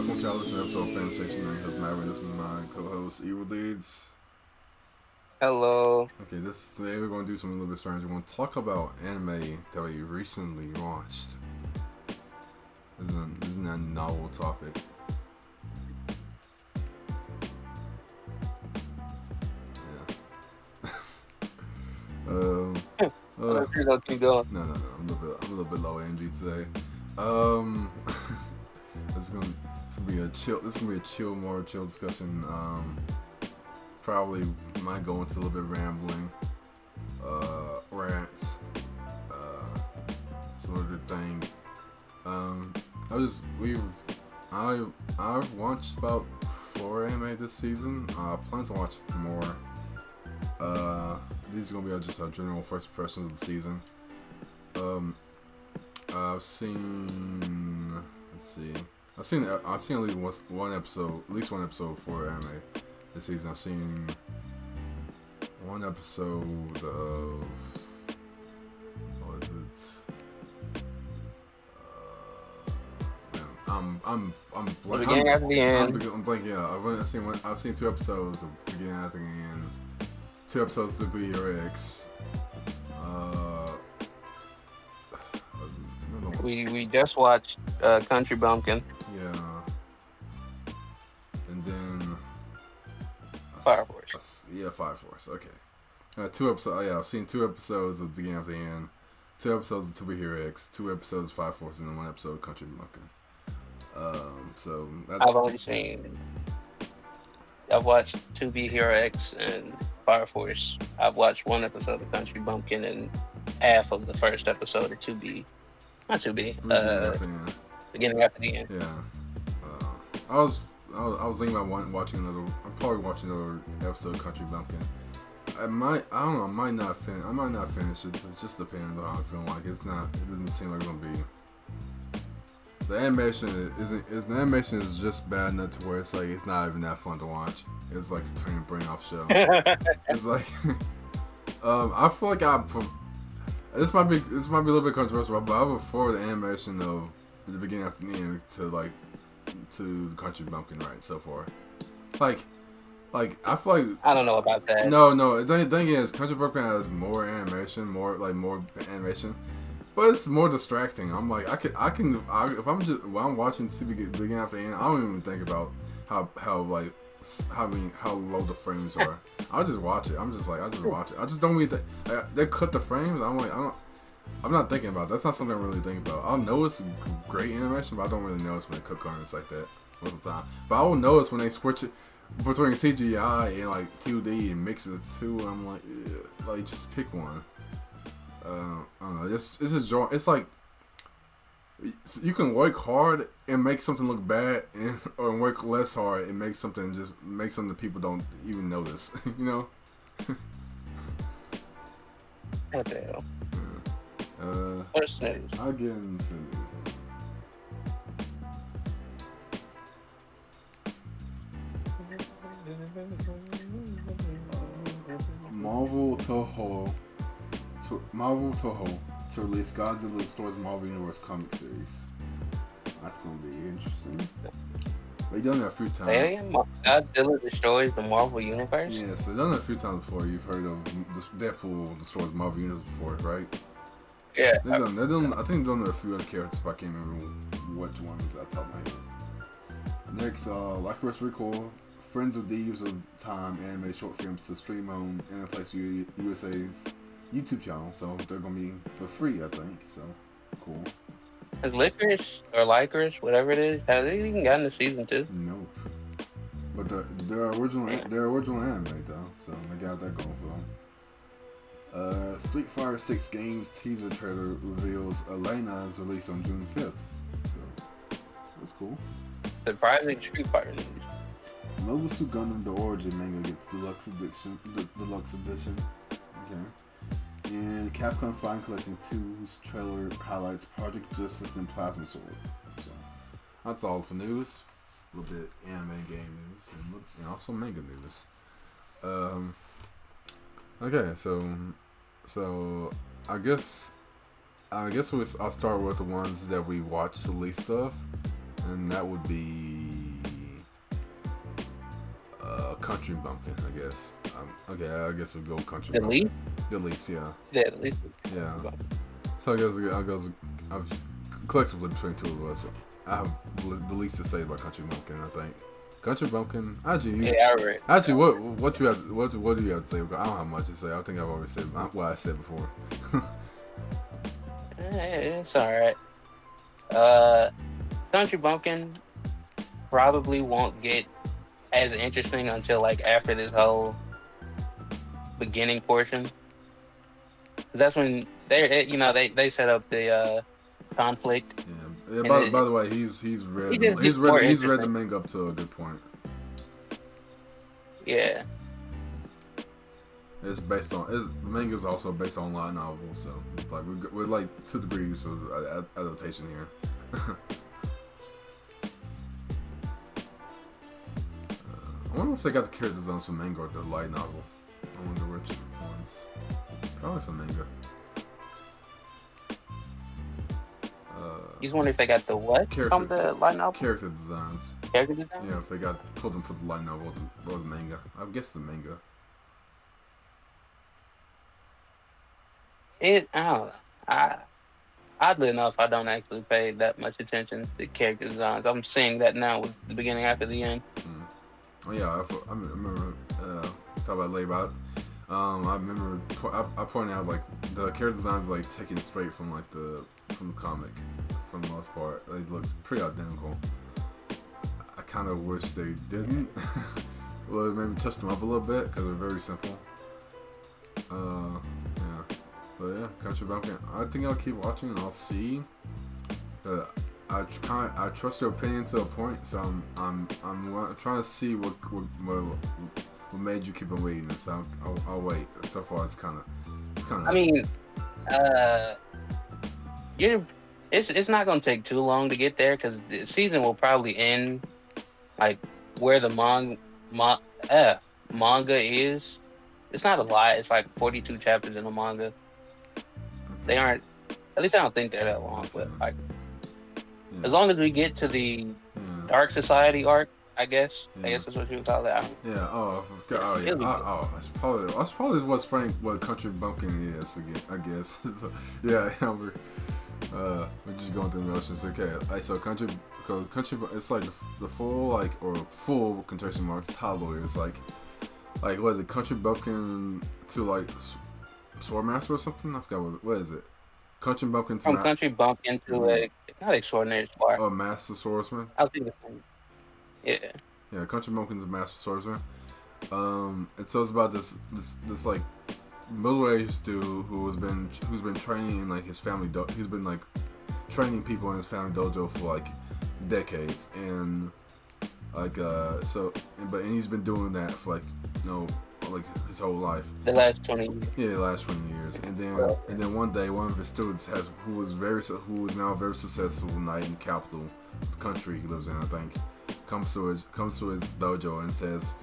Welcome to our listener episode of Fandom Station. I'm your host Marvin. This is my co-host Evil Deeds. Hello. Okay, today we're going to do something a little bit strange. We're going to talk about anime that we recently watched. Isn't that a novel topic? Yeah. You're gonna keep going. No. I'm a little bit low energy today. Um, it's gonna be a chill. This is gonna be a more chill discussion. Probably might go into a little bit rambling, rants, some other thing. I've watched about 4 anime this season. I plan to watch more. These are gonna be just a general first impressions of the season. I've seen. Let's see. I've seen at least one episode for anime this season. I've seen one episode of what is it? I'm The beginning after the end. I'm blanking out. I've seen 2 episodes of beginning after the end. 2 episodes of Be Your X. We just watched Country Bumpkin. Yeah. And then Fire Force. Fire Force. Okay. 2 episodes. I've seen 2 episodes of beginning after the end. 2 episodes of To Be Hero X. 2 episodes of Fire Force, and then 1 episode of Country Bumpkin. So that's. I've watched 2B Hero X and Fire Force. I've watched 1 episode of Country Bumpkin and half of the first episode of 2B. Not 2B. Beginning after the end. Yeah. I was thinking about watching another. I'm probably watching another episode of Country Bumpkin. I don't know. I might not finish it. It just depends on how I'm feeling. Like it doesn't seem like it's gonna be. The animation is just bad enough to where it's like it's not even that fun to watch. It's like a turn your brain off show. It's like I feel like this might be a little bit controversial, but I prefer the animation of the beginning after the end to Country Bumpkin right so far. Like I feel like I don't know about that. No. The thing is, Country Bumpkin has more animation, but it's more distracting. I'm like, if I'm watching TV beginning after the end, I don't even think about how low the frames are. I'll just watch it. I just watch it. I just don't really think they cut the frames. I'm not thinking about it. That's not something I really think about. I'll notice great animation, but I don't really notice when they cut corners like that most of the time. But I will notice when they switch it between CGI and like 2D and mix the two. I'm like just pick one. I don't know. It's just it's like you can work hard and make something look bad, or work less hard and make something that people don't even notice. You know. What the hell? What's news? I'll get into news. Marvel Toho to release Godzilla Destroys Marvel Universe comic series. That's gonna be interesting. They've done that a few times. Godzilla Destroys the Marvel Universe? Yes, they've done that a few times before. You've heard of Deadpool Destroys Marvel Universe before, right? Yeah. I think they've done a few other characters, but I can't remember which ones at the top of my head. Next, Licorice Recall, Friends of Thieves of Time anime short films to stream on Aniplex USA's YouTube channel, so they're gonna be for free, I think. So cool. Is Licorice, whatever it is, have they even gotten to season 2? Nope. But they're original anime though, so they got that going for them. Street Fighter 6 games teaser trailer reveals Elena's release on June 5th. So that's cool. Surprising Street Fighter news. Mobile Suit Gundam The Origin manga gets deluxe edition. Okay. And Capcom Fine Collection 2's trailer highlights Project Justice and Plasma Sword. So that's all for news. A little bit anime game news and also manga news. Okay, so I guess I'll start with the ones that we watched the least of, and that would be Country Bumpkin, I guess. Okay, I guess we'll go Country The Bumpkin. least? The least, yeah. Yeah, the least. Yeah. So I guess collectively between two of us, I have the least to say about Country Bumpkin. I think Country Bumpkin. Actually, what do you have to say? I don't have much to say. I think I've already said what I said before. It's all right. Country Bumpkin probably won't get as interesting until like after this whole beginning portion. That's when they set up the conflict. Yeah. By the way, he's read the manga up to a good point. Yeah. It's based on the manga is also based on light novel, so like we're like 2 degrees of adaptation here. I wonder if they got the character designs from manga or the light novel. I wonder which ones. Probably from manga. You wonder if they got the what from the light novel? Character designs. Character designs? Yeah, if they pulled them from the light novel or the manga. I guess the manga. I don't know. Oddly enough, I don't actually pay that much attention to character designs. I'm seeing that now with the beginning after the end. Oh yeah, I remember talk about it later, but I remember I pointed out like the character designs like taken straight from like from the comic for the most part. They look pretty identical. I kind of wish they didn't. Well, maybe touch them up a little bit because they're very simple. Yeah, but yeah, Country Bumpkin. I think I'll keep watching and I'll see. But I trust your opinion to a point, so I'm trying to see what made you keep on waiting. So I'll wait. So far, it's kind of. I mean, it's not gonna take too long to get there because the season will probably end like where the manga is. It's not a lot. It's like 42 chapters in the manga. Okay. They aren't. At least I don't think they're that long. Okay. But like, as long as we get to the Dark Society arc, I guess that's what you would call that. Yeah. That's probably what Country Bumpkin is again. I guess. Yeah. We're just going through the motions. Okay. So Country, it's like the full quotation marks title. It's like what is it? Country Bumpkin to like Swordmaster or something? I forgot what is it? Country Bumpkin to Country Bumpkin to a not extraordinary spark. Oh, Master Swordsman. I was thinking. Yeah. Yeah, Country Bumpkin's a Master Swordsman. And so it's about this like middle-aged dude who's been training in like his family. He's been like training people in his family dojo for like decades, and like but he's been doing that for like like his whole life. The last 20 years. Yeah, the last 20 years. And then one day one of his students who is now a very successful knight in the capital country he lives in, I think, comes to his dojo and says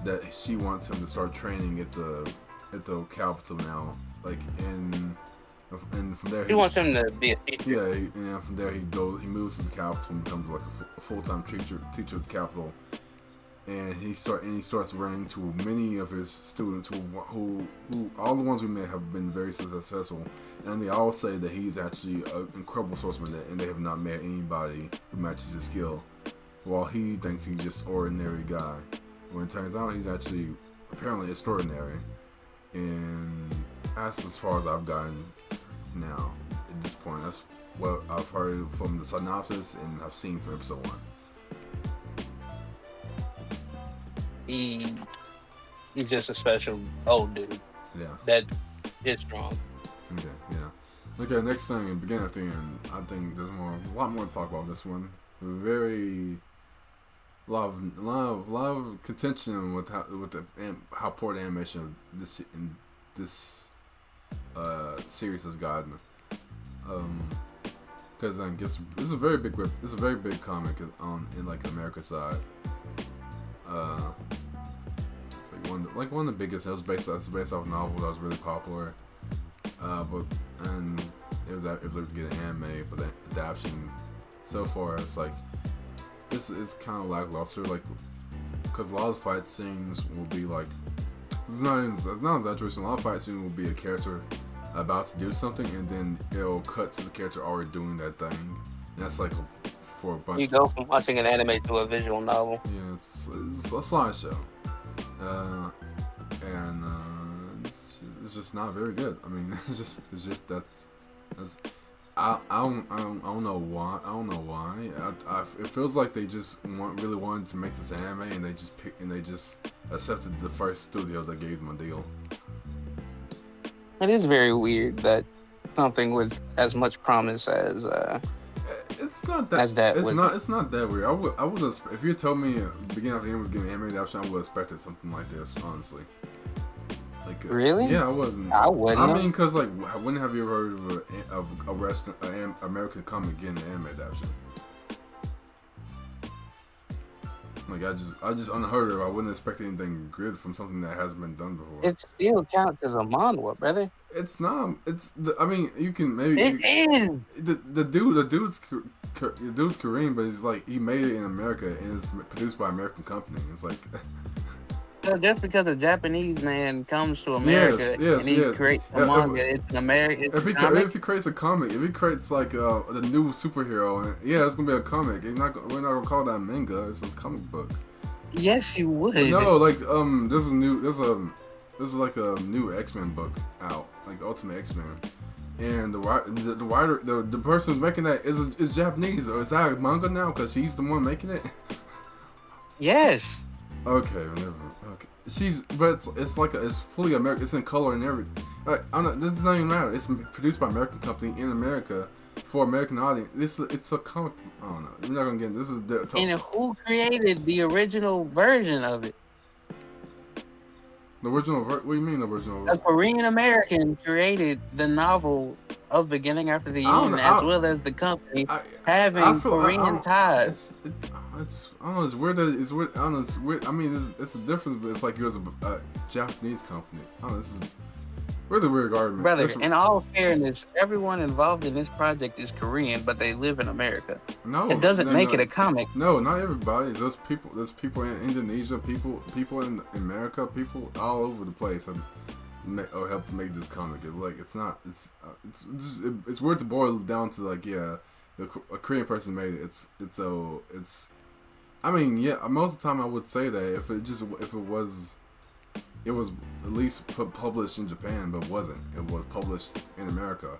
that she wants him to start training at the capital now. Like and from there he wants him to be a teacher. Yeah, and from there he moves to the capital and becomes like a full-time teacher at the capital. And he starts running to many of his students who all the ones we met have been very successful, and they all say that he's actually an incredible swordsman, and they have not met anybody who matches his skill, while he thinks he's just an ordinary guy. When it turns out he's actually apparently extraordinary, and that's as far as I've gotten now at this point. That's what I've heard from the synopsis and I've seen from episode 1. He's just a special old dude. Yeah. That is strong. Okay, yeah. Okay, next thing, beginning at the end, I think there's a lot more to talk about this one. A lot of contention with how poor the animation of this series has gotten. Because I guess this is a very big comic in like America side. It's like one of the biggest. It was based off a novel that was really popular, and it was able to get an anime, but the adaptation so far it's like it's kind of lackluster. Like because a lot of fight scenes will be like it's not an exaggeration. A lot of fight scenes will be a character about to do something, and then it'll cut to the character already doing that thing. And that's like for a bunch. You go from watching an anime to a visual novel. Yeah, it's a slideshow, and it's just not very good. I mean, it's just that's I don't know why. I don't know why. It feels like they just really wanted to make this anime, and they just accepted the first studio that gave them a deal. It is very weird that something with as much promise as it's not that. It's not that weird. I would if you told me beginning of the end was getting animated adaptation, I would have expected something like this. Honestly. Like, really? Yeah, I wouldn't. I wouldn't. I mean, because like, when have you ever heard of a Western American comic getting an anime adaptation? Like, I just unheard of. I wouldn't expect anything good from something that hasn't been done before. It still counts as a manhwa, brother. It's not. I mean, you can maybe. It is. The dude's Korean, but he's like he made it in America and it's produced by an American company. It's like. So just because a Japanese man comes to America and he creates a manga, it's an American. If he creates a comic, if he creates like the new superhero, it's gonna be a comic. We're not gonna call that manga. It's a comic book. Yes, you would. No, like this is like a new X-Men book out, like Ultimate X-Men, and the person who's making that is Japanese, or is that a manga now? Because she's the one making it. Yes. Okay, whatever. Okay, but it's like it's fully American. It's in color and everything. Like, this doesn't even matter. It's produced by an American company in America for American audience. It's a comic. I don't know. We're not gonna get this. And who created the original version of it? The original. What do you mean the original? A Korean American created the novel of Beginning After the End, as well as the company having Korean ties. It's I don't know. It's weird that it's weird. I don't know. It's weird. I mean, it's a difference, but it's like it was a Japanese company. I don't know. This is really weird argument. Brother, in all fairness, everyone involved in this project is Korean, but they live in America. No, it doesn't make it a comic. No, not everybody. There's people in Indonesia, people in America, people all over the place have helped make this comic. It's like it's weird to boil it down to like a Korean person made it. I mean, most of the time I would say that if it was at least published in Japan, but wasn't. It was published in America.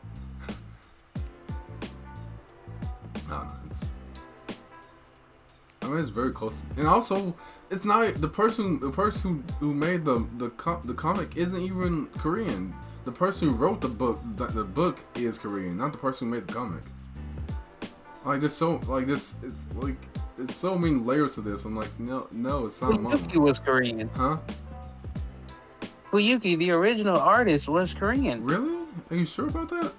It's very close, and also it's not the person who made the comic isn't even Korean. The person who wrote the book is Korean, not the person who made the comic. Like it's so many layers to this. I'm like, no, it's not. Fuyuki was Korean. Huh? Fuyuki, the original artist, was Korean. Really? Are you sure about that?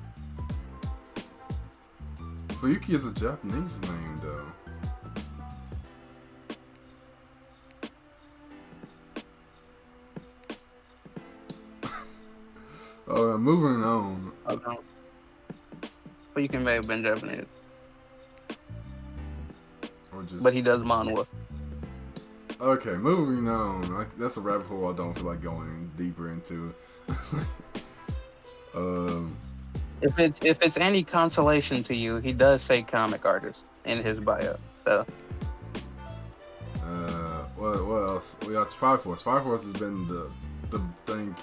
Fuyuki is a Japanese name, though. Moving on. Okay. Fuyuki may have been Japanese. But he does manhwa. Okay, moving on. That's a rabbit hole I don't feel like going deeper into. If it's any consolation to you, he does say comic artist in his bio. So. What else? We got Fire Force. Fire Force has been the thing.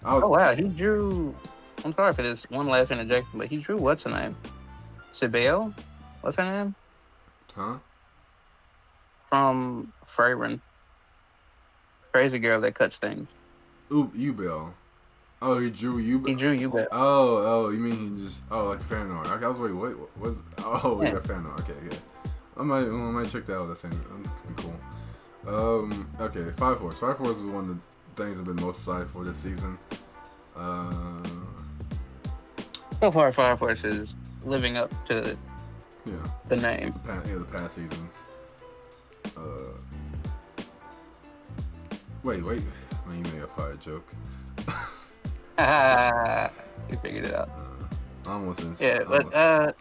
Oh wow, he drew. I'm sorry for this one last interjection, but he drew what's her name? Sibel? What's her name? Huh? From Freyren. Crazy girl that cuts things. Ubel. Oh, he drew Ubel? He drew Ubel. Oh, you mean he just... Oh, like fan art. I was like, wait, what's... Oh, yeah, fan art. Okay, yeah. I might check that out. That could be cool. Okay, Fire Force. Fire Force is one of the things I've been most excited for this season. So far, Fire Force is living up to the name. The past seasons. Wait. Man, you made a fire joke. You figured it out. But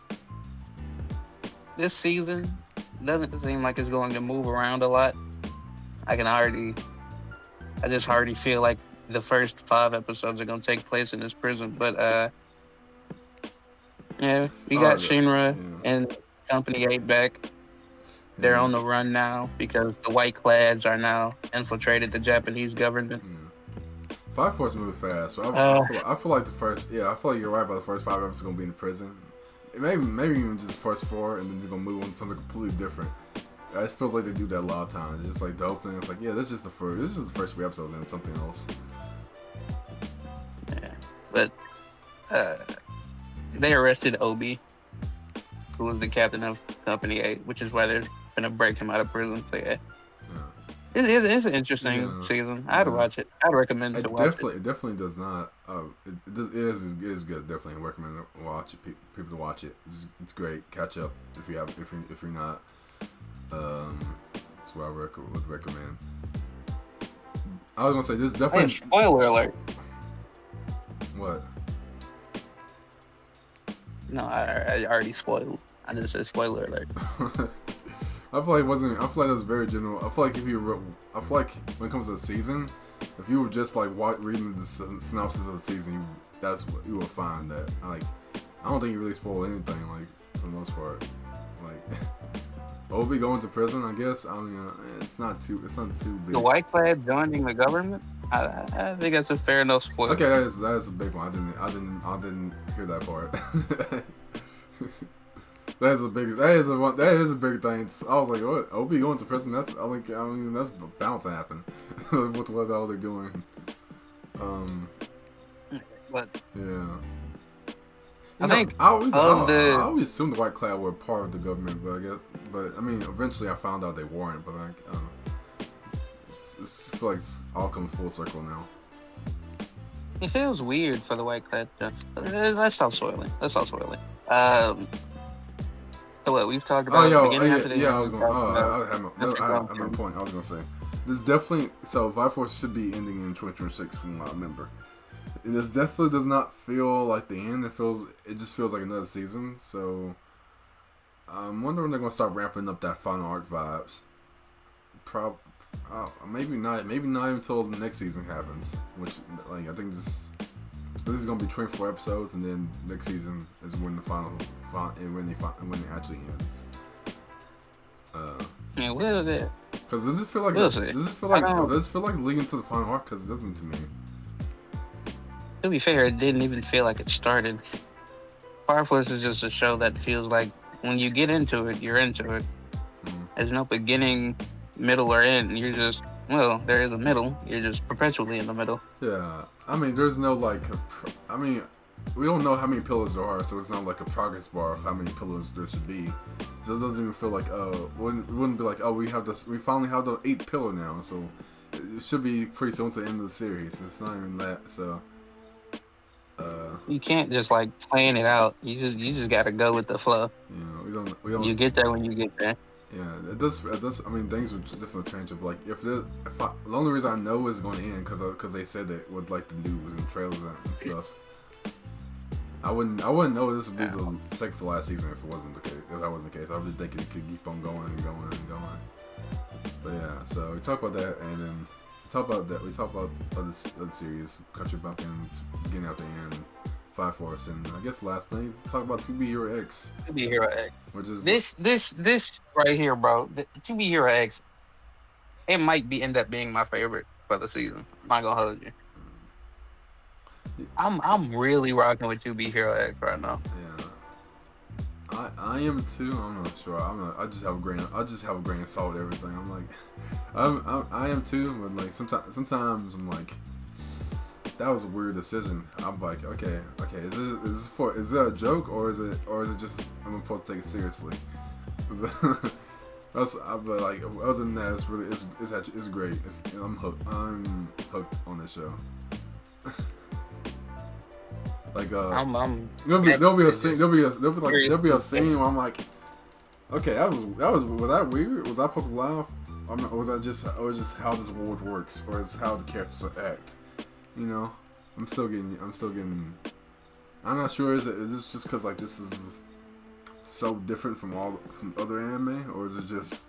this season doesn't seem like it's going to move around a lot. I can already, I just already feel like the first 5 episodes are gonna take place in this prison. But yeah, we got Shinra Yeah. and Company 8 back. They're Yeah. on the run now because the White Clads are now infiltrated the Japanese government. Fire Force moved fast, so I feel like the first, I feel like you're right about the first 5 episodes gonna be in the prison. Maybe even just the first 4, and then they're gonna move on to something completely different. It feels like they do that a lot of times. It's like the opening, it's like, yeah, this is just the first 3 episodes, and then something else. Yeah, but they arrested Obi, who was the captain of Company 8, which is why they're gonna break him out of prison. So yeah. It's an interesting season. I'd watch it. I'd recommend to watch it. It definitely does not. It is good. Definitely recommend to watch it. People to watch it. It's great. Catch up if you're not. That's what I would recommend. I was gonna say this definitely. Hey, spoiler alert. What? No, I already spoiled. I just said spoiler alert. I feel like it wasn't. I feel like that's very general. I feel like I feel like when it comes to the season, if you were just like reading the synopsis of the season, you will find that like I don't think you really spoil anything like for the most part. Like Obi going to prison, I guess. I mean, it's not too big. The White Clad joining the government. I think that's a fair enough spoiler. Okay, that is a big one. I didn't hear that part. That is a big thing. I was like, what? Obi going to prison? That's bound to happen with what all they're doing. But yeah. I always assumed the White Cloud were part of the government, but I mean, eventually I found out they weren't. But I feel like it's all coming full circle now. It feels weird for the White Clad. Let's stop spoiling. So what we've talked about? I was going. I have my point. I was gonna say this definitely. So Fire Force should be ending in 2026, from what I remember. And this definitely does not feel like the end. It just feels like another season. So I'm wondering when they're gonna start ramping up that final arc vibes. Maybe not. Maybe not until the next season happens. Which, like, I think this is gonna be 24 episodes, and then next season is when the final when it actually ends. Yeah, what is it? Because does it feel like leading to the final arc? Because it doesn't to me. To be fair, it didn't even feel like it started. Fire Force is just a show that feels like when you get into it, you're into it. There's no beginning, middle, or end. You're just, there is a middle. You're just perpetually in the middle. Yeah. I mean, there's no we don't know how many pillars there are, so it's not like a progress bar of how many pillars there should be. So it doesn't even feel like, it wouldn't be like, we finally have the 8th pillar now, so it should be pretty soon to the end of the series. It's not even that, so. You can't just like plan it out. You just gotta go with the flow. Yeah, we don't. You get there when you get there. Yeah, it does. I mean, things would definitely change. But like, the only reason I know it's going to end because they said that with like the news and trailers and stuff. I wouldn't know this would be the second to last season if it wasn't the case. If that wasn't the case, I would think it could keep on going and going and going. But yeah, so we talk about that, and then we talk about other series, Country Bumpkin, beginning out the end, Fire Force, and I guess last thing is to talk about 2B Hero X. 2B Hero X. Which is this right here, bro. 2B Hero X. It might end up being my favorite for the season. I'm not gonna hold you. I'm really rocking with 2B Hero X right now. Yeah, I am too. I'm not sure. I just have a grain of salt with everything. I'm like, I am too. But like sometimes I'm like, that was a weird decision. I'm like, okay. Is that a joke or is it just I'm supposed to take it seriously? But like other than that, it's great. I'm hooked. I'm hooked on this show. Like there'll be a scene where I'm like, okay, was that weird? Was I supposed to laugh? Or was just how this world works, or is how the characters act? You know, I'm still getting. I'm not sure. Is this just because like this is so different from other anime, or is it just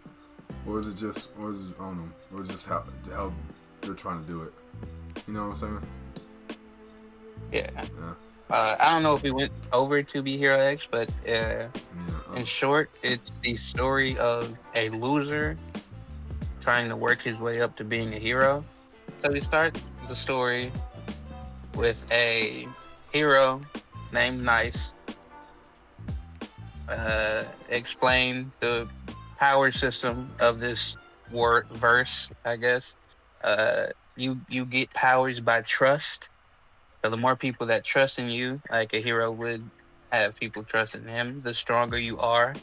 or is it just, or is it, I don't know, or is it just how they're trying to do it? You know what I'm saying? Yeah. Yeah. I don't know if we went over to Be Hero X, but in Yeah. short, it's the story of a loser trying to work his way up to being a hero. So we start the story with a hero named Nice. Explain the power system of this verse, I guess. You get powers by trust. So the more people that trust in you, like a hero would have people trust in him, the stronger you are.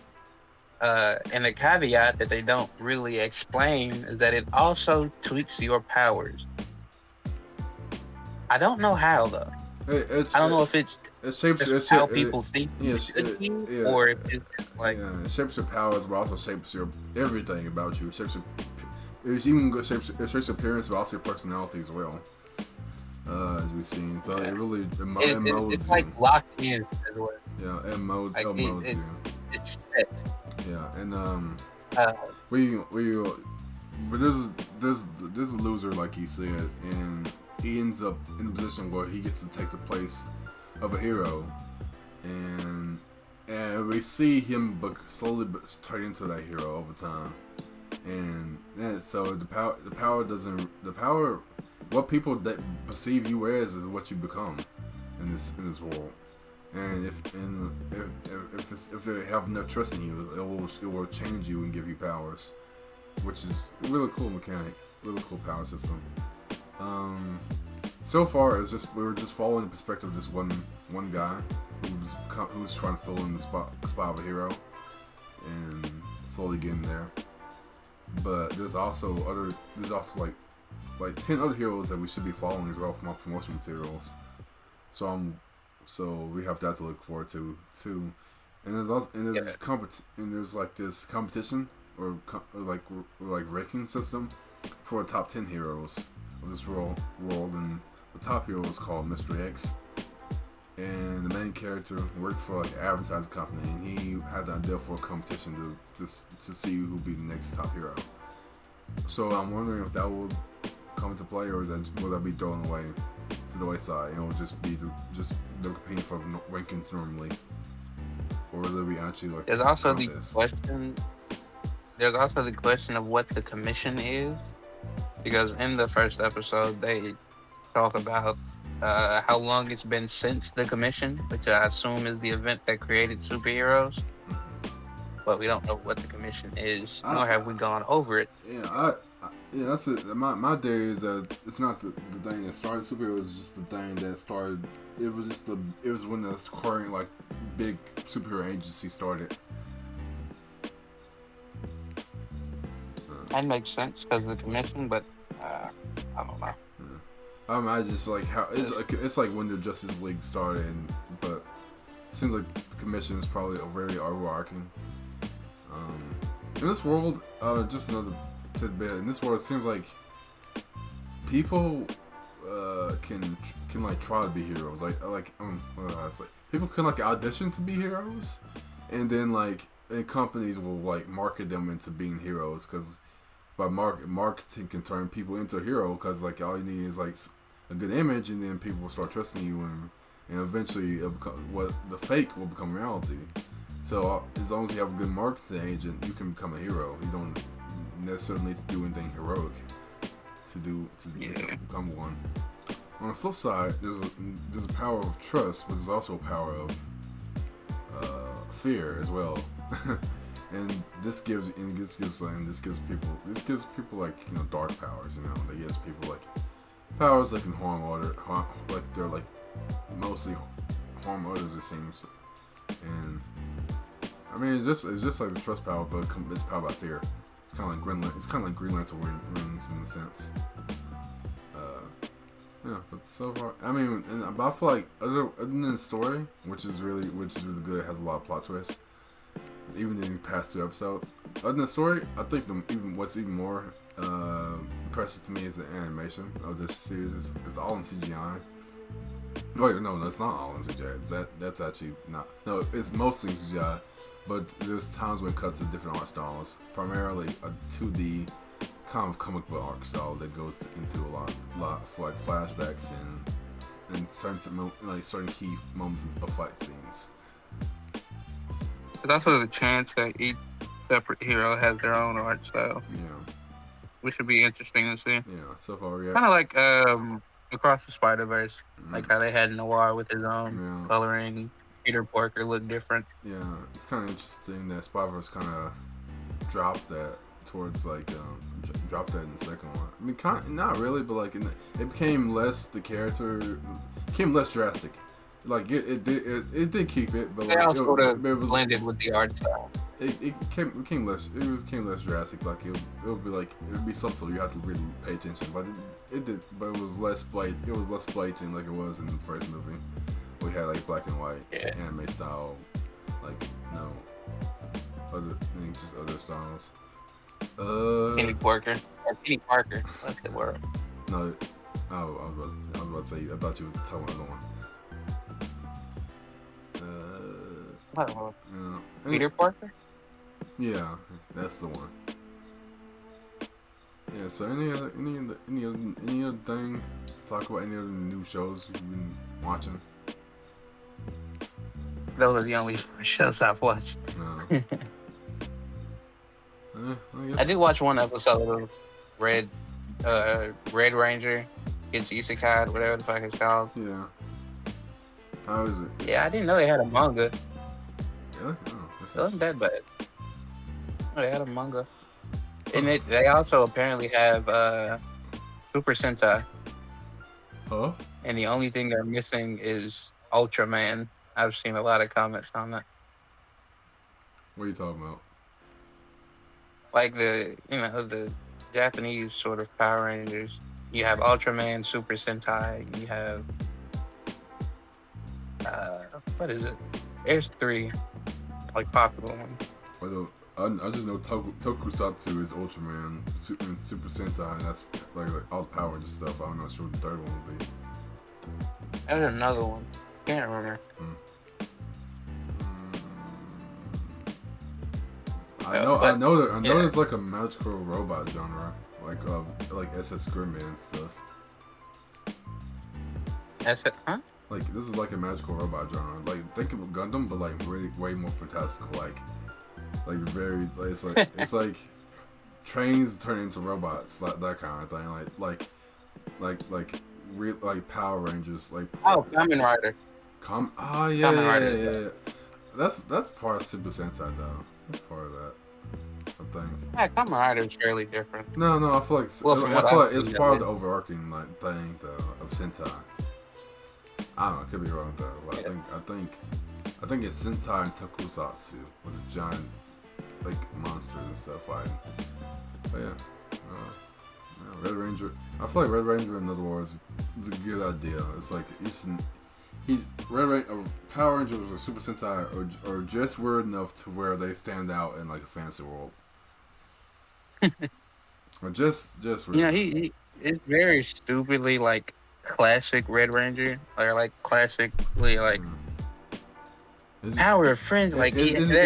And the caveat that they don't really explain is that it also tweaks your powers. I don't know how though. I don't know if it's it shapes just how people think you should be, or if it's just like it shapes your powers, but also shapes your everything about you. It shapes your, it's even good shapes your appearance, but also your personality as well. As we've seen, so it really molds it's like locked in as well. Yeah, it molds you. It's set. Yeah, and but there's a loser like he said, and he ends up in a position where he gets to take the place of a hero, and we see him slowly turn into that hero over time, and so the power what people that perceive you as is what you become in this world. And if they have enough trust in you, it will change you and give you powers, which is a really cool mechanic, really cool power system. So far it's just we were just following the perspective of this one guy who's trying to fill in the spot of a hero and slowly getting there. But there's also like 10 other heroes that we should be following as well from our promotion materials. So we have that to look forward to too. And there's like this competition or like ranking system for the top 10 heroes of this world, and the top hero is called Mr. X. And the main character worked for like an advertising company, and he had the idea for a competition to see who would be the next top hero. So I'm wondering if that will come into play, or will that be thrown away to the wayside, and it will just be they're competing for rankings normally, or will there be actually like there's also the question of what the commission is, because in the first episode they talk about how long it's been since the commission, which I assume is the event that created superheroes, but we don't know what the commission is, nor have we gone over it. Yeah, that's it. My theory is that it's not the thing that started superheroes, it's just the thing that started. It was when the current like big superhero agency started. That makes sense because of the commission, but I don't know. Yeah. I just like how it's like when the Justice League started, but it seems like the commission is probably a very overarching. In this world, just another tidbit. In this world, it seems like people can like try to be heroes. People can like audition to be heroes, and then and companies will like market them into being heroes, because by marketing can turn people into a hero, because like all you need is like a good image, and then people will start trusting you, and eventually the fake will become reality. So as long as you have a good marketing agent, you can become a hero. You don't necessarily need to do anything heroic to become one. On the flip side, there's a power of trust, but there's also a power of fear as well. And this gives people like dark powers. That gives people like powers that can they're like mostly harm others, it seems. And I mean, it's just like the trust power, but it's powered by fear. It's kind of like Green Lantern rings in a sense. Yeah, but so far, I mean, but I feel like other than the story, which is really good, it has a lot of plot twists, even in the past 2 episodes. Other than the story, I think what's even more impressive to me is the animation of this series. It's all in CGI. Wait, no, it's not all in CGI. That's actually not. No, it's mostly CGI. but there's times when it cuts to different art styles. Primarily a 2D kind of comic book art style that goes into a lot of like flashbacks and certain key moments of fight scenes. There's also the chance that each separate hero has their own art style. Yeah. Which would be interesting to see. Yeah, so far, yeah. Kind of like Across the Spider-Verse, like how they had Noir with his own coloring. Peter Parker looked different. Yeah, it's kind of interesting that Spider-Verse kind of dropped that towards like dropped that in the second one. I mean, not really, but like it became less the character became less drastic. Like it did keep it, but like, it sort of blended with the art style. It became less drastic. Like it would be subtle. You have to really pay attention, but it was less blatant. It was less blatant like it was in the first movie. We had like black and white anime style, like just other styles. Penny Parker. That's the word. No, I was about to say. I thought you were talking about one. Peter Parker. Yeah, that's the one. Yeah. So any other thing to talk about? Any other new shows you've been watching? Those are the only shows I've watched. I did watch one episode of Red Ranger gets isekai, whatever the fuck it's called. Yeah. How is it? Yeah, I didn't know they had a manga. Really? It wasn't that bad. They had a manga. And they also apparently have Super Sentai. Huh? And the only thing they're missing is Ultraman. I've seen a lot of comments on that. What are you talking about? Like the Japanese sort of Power Rangers. You have Ultraman, Super Sentai. You have what is it? There's 3 like popular ones. Well, I just know Tokusatsu is Ultraman, Super Sentai, and that's like all the Power Rangers stuff. I'm not sure what the third one would be. There's another one. Can't remember. I know there's like a magical robot genre, like SS Gridman and stuff. That's it, huh? Like this is like a magical robot genre. Like think of Gundam, but like really way more fantastical. Like very it's like trains turn into robots, like that kind of thing. Like Power Rangers, like Kamen Rider. Yeah. That's part of Super Sentai though. That's part of that. I think. Yeah, Kamen Rider is fairly different. No, I feel like it's part of the overarching like thing though of Sentai. I don't know, I could be wrong though. But I think it's Sentai and Tokusatsu with the giant like monsters and stuff fighting. But yeah, Red Ranger. I feel like Red Ranger in other words is a good idea. It's like Power Rangers or Super Sentai are just weird enough to where they stand out in like a fantasy world. Or just weird. You know, he is very stupidly like classic Red Ranger, or like classically like our friends. Like is he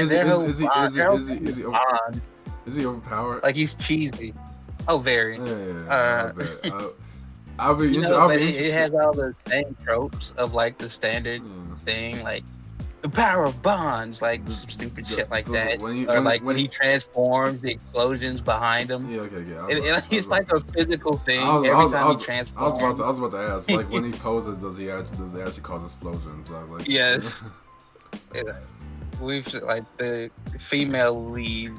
overpowered? Like he's cheesy. Oh, very. Yeah. I'll be it has all the same tropes of like the standard thing, like the power of bonds, like some stupid shit like that. When he transforms, the explosions behind him. Yeah, okay, yeah. It's like a physical thing every time he transforms. I was about to ask, like when he poses, does he actually cause explosions? Like, yes. We've like the female lead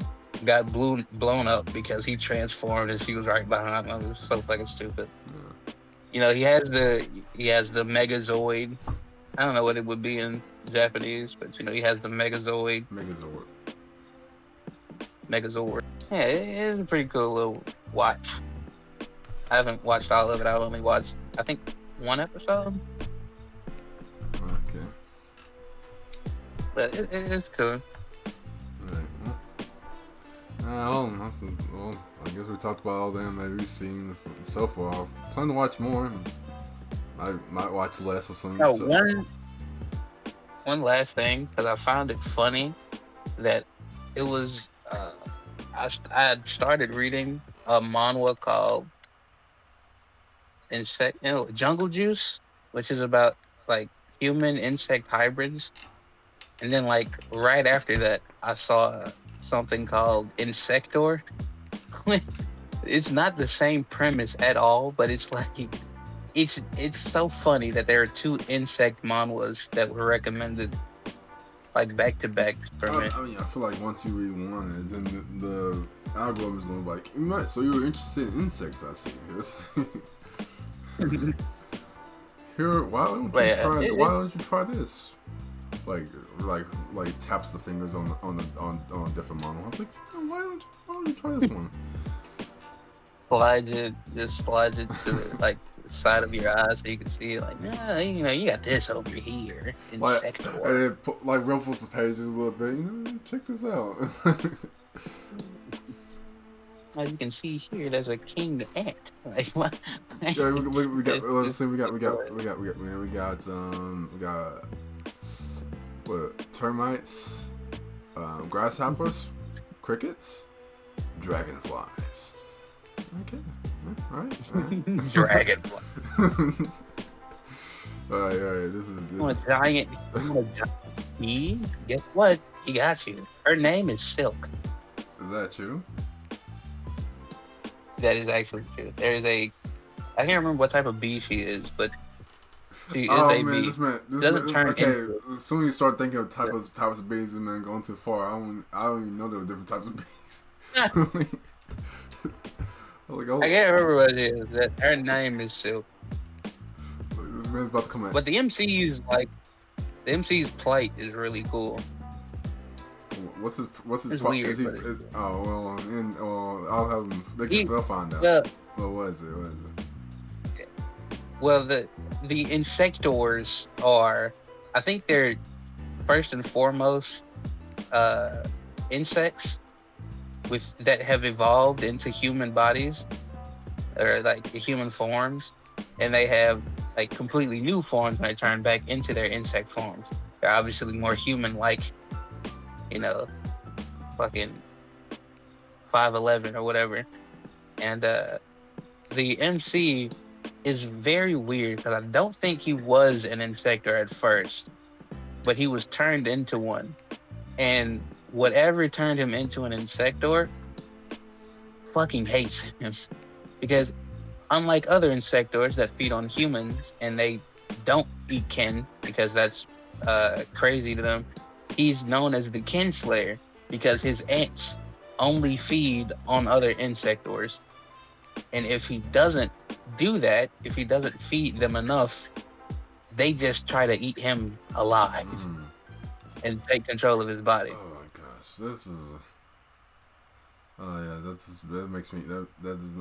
got blown up because he transformed and she was right behind him. It was so fucking stupid. Yeah. You know, he has the Megazord. I don't know what it would be in Japanese, but you know, he has the Megazord. Yeah, it's a pretty cool little watch. I haven't watched all of it. I've only watched, I think, 1 episode. Okay. But it's cool. Well, I guess we talked about all the anime we've seen so far. I plan to watch more. I might watch less of some. One last thing, because I found it funny that it was I had started reading a manhwa called Jungle Juice, which is about like human insect hybrids. And then like right after that, I saw something called Insector. It's not the same premise at all, but it's like it's so funny that there are two insect manhwas that were recommended like back to back for me. I mean, I feel like once you read one, and then the algorithm is going to be like, right, so you're interested in insects, I see. Here, why don't you try this? Like taps the fingers on a different model. I was like, why don't you try this one? Slides it to like the side of your eyes so you can see it. Like, you got this over here. Insector. And it ruffles the pages a little bit. Check this out. As you can see here, there's a king ant. Like what? Yeah, we got. Let's see. We got what? Termites, grasshoppers, crickets, dragonflies. Okay. All right. Dragonfly. All right. This is. You want a giant bee? Guess what? He got you. Her name is Silk. Is that true? That is actually true. There is I can't remember what type of bee she is, but she is a bee. This man, okay. As soon as you start thinking of types of bees, this man going too far. I don't even know there were different types of bees. I can't remember what it is. That her name is Silk. This man's about to come in. But the MCU's plight is really cool. What's his it's part? Weird, I'll have him. They'll find out. What was it? Well, the insectors are, I think they're first and foremost insects that have evolved into human bodies or like human forms, and they have like completely new forms when they turn back into their insect forms. They're obviously more human-like, fucking 5'11" or whatever. And the MC is very weird because I don't think he was an insector at first, but he was turned into one. And whatever turned him into an insector fucking hates him. Because unlike other insectors that feed on humans and they don't eat kin because that's crazy to them, he's known as the Kinslayer because his ants only feed on other insectors. And if he doesn't do that, if he doesn't feed them enough, they just try to eat him alive and take control of his body. Oh my gosh, this is. Oh yeah, that makes me that is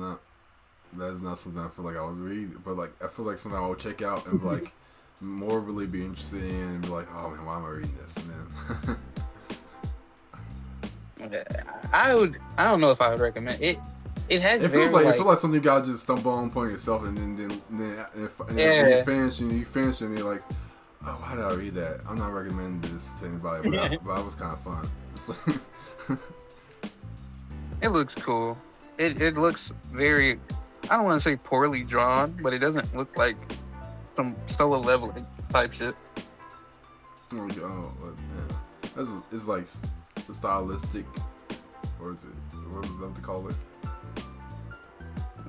not something I feel like I would read, but like I feel like something I would check out and be like morbidly be interested in and be like, oh man, why am I reading this? And then I don't know if I would recommend it. It has. It feels like something you gotta just stumble on upon yourself, and then you finish and you're like, oh, why did I read that? I'm not recommending this to anybody, but it was kind of fun. It looks cool. It looks very, I don't want to say poorly drawn, but it doesn't look like some solo leveling type shit. Oh, yeah. It's like stylistic, or is it? What is that to call it?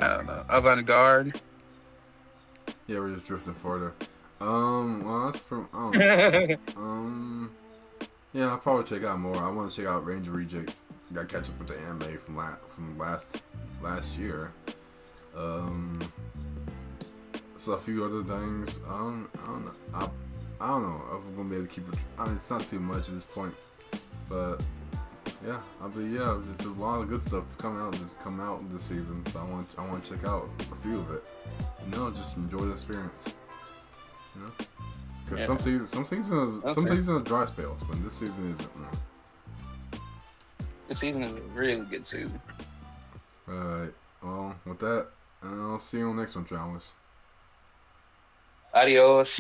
I don't know. Avant-garde. Yeah, we're just drifting further. Well, that's pretty. Yeah, I'll probably check out more. I want to check out Ranger Reject. Got to catch up with the anime from last year. So a few other things. I don't know. I don't know if I'm gonna be able to keep it. It's not too much at this point, but yeah, there's a lot of good stuff that's come out this season. So I want to check out a few of it. Just enjoy the experience. Because some seasons are dry spells, but this season isn't. This season is a really good season. Alright, well, with that, I'll see you on the next one, Travelers. Adios.